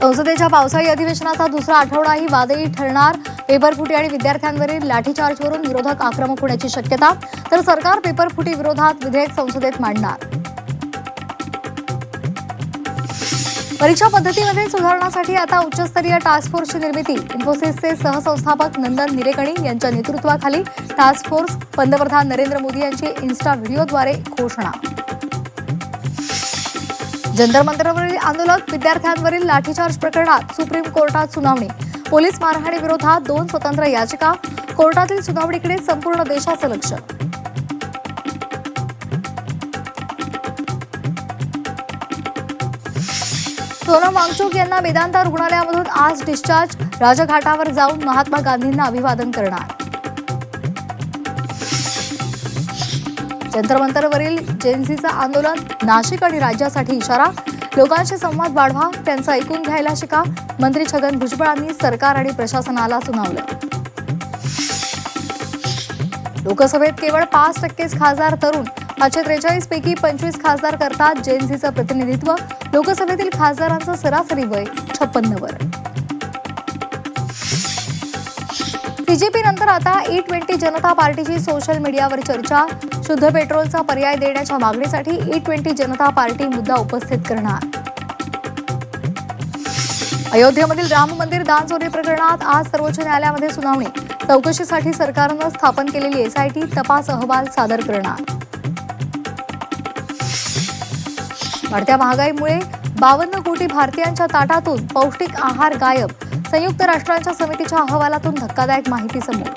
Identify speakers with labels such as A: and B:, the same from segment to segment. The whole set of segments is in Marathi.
A: संसदेच्या पावसाळी अधिवेशनाचा दुसरा आठवडाही वादळी ठरणार. पेपरफुटी आणि विद्यार्थ्यांवरील लाठीचार्जवरून विरोधक आक्रमक होण्याची शक्यता. तर सरकार पेपरफुटी विरोधात विधेयक संसदेत मांडणार. परीक्षा पद्धतीमध्ये सुधारणासाठी आता उच्चस्तरीय टास्क फोर्सची निर्मिती. इन्फोसिसचे सहसंस्थापक नंदन निलेकणी यांच्या नेतृत्वाखाली टास्क फोर्स. पंतप्रधान नरेंद्र मोदी यांची इन्स्टा व्हिडिओद्वारे घोषणा. जंतर मंतरवरील आंदोलक विद्यार्थ्यांवरील लाठीचार्ज प्रकरणात सुप्रीम कोर्टात सुनावणी. पोलीस मारहाणीविरोधात 2 स्वतंत्र याचिका. कोर्टातील सुनावणीकडे संपूर्ण देशाचं लक्ष. सोनम वांगचुक यांना मेदांता रुग्णालयामधून आज डिस्चार्ज. राजघाटावर जाऊन महात्मा गांधींना अभिवादन करणार. जंतर मंतरवरील जेएनसीचं आंदोलन. नाशिक आणि राज्यासाठी इशारा. लोकांशी संवाद वाढवा, त्यांचं ऐकून घ्यायला शिका. मंत्री छगन भुजबळांनी सरकार आणि प्रशासनाला सुनावलं. लोकसभेत केवळ 5% खासदार तरुण. 543 पैकी 25 खासदार करतात जेएनसीचं प्रतिनिधित्व. लोकसभेतील खासदारांचं सरासरी वय 56 वर. सीजेपी नंतर आता E20 जनता पार्टीची सोशल मीडियावर चर्चा. शुद्ध पेट्रोलचा पर्याय देण्याच्या मागणीसाठी E20 जनता पार्टी मुद्दा उपस्थित करणार. अयोध्येमधील राम मंदिर दान चोरी प्रकरणात आज सर्वोच्च न्यायालयामध्ये सुनावणी. चौकशीसाठी सरकारनं स्थापन केलेली एसआयटी तपास अहवाल सादर करणार. वाढत्या महागाईमुळे 52 कोटी भारतीयांच्या ताटातून पौष्टिक आहार गायब. संयुक्त राष्ट्रांच्या समितीच्या अहवालातून धक्कादायक माहिती समोर.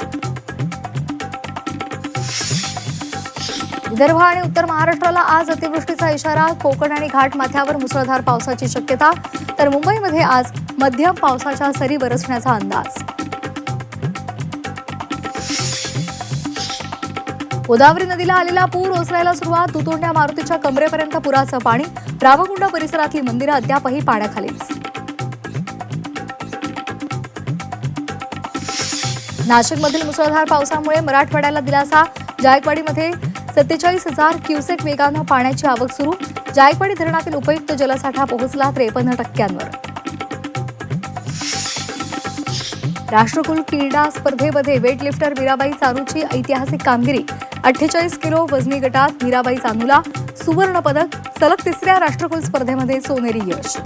A: विदर्भ आणि उत्तर महाराष्ट्राला आज अतिवृष्टीचा इशारा. कोकण आणि घाटमाथ्यावर मुसळधार पावसाची शक्यता. तर मुंबईमध्ये आज मध्यम पावसाच्या सरी बरसण्याचा अंदाज. गोदावरी नदीला आलेला पूर ओसरायला सुरुवात. दुतोंड्या मारुतीच्या कमरेपर्यंत पुराचं पाणी. रामकुंड परिसरातली मंदिरं अद्यापही पाण्याखालीच. नाशिकमधील मुसळधार पावसामुळे मराठवाड्याला दिलासा. जायकवाडीमध्ये 47,000 क्युसेक वेगानं पाण्याची आवक सुरू. जायकवाडी धरणातील उपयुक्त जलसाठा पोहोचला 53%. राष्ट्रकुल क्रीडा स्पर्धेमध्ये वेटलिफ्टर मीराबाई चानूची ऐतिहासिक कामगिरी. 48 किलो वजनी गटात मीराबाई चानूला सुवर्ण पदक. सलग 3ऱ्या राष्ट्रकुल स्पर्धेमध्ये सोनेरी यश.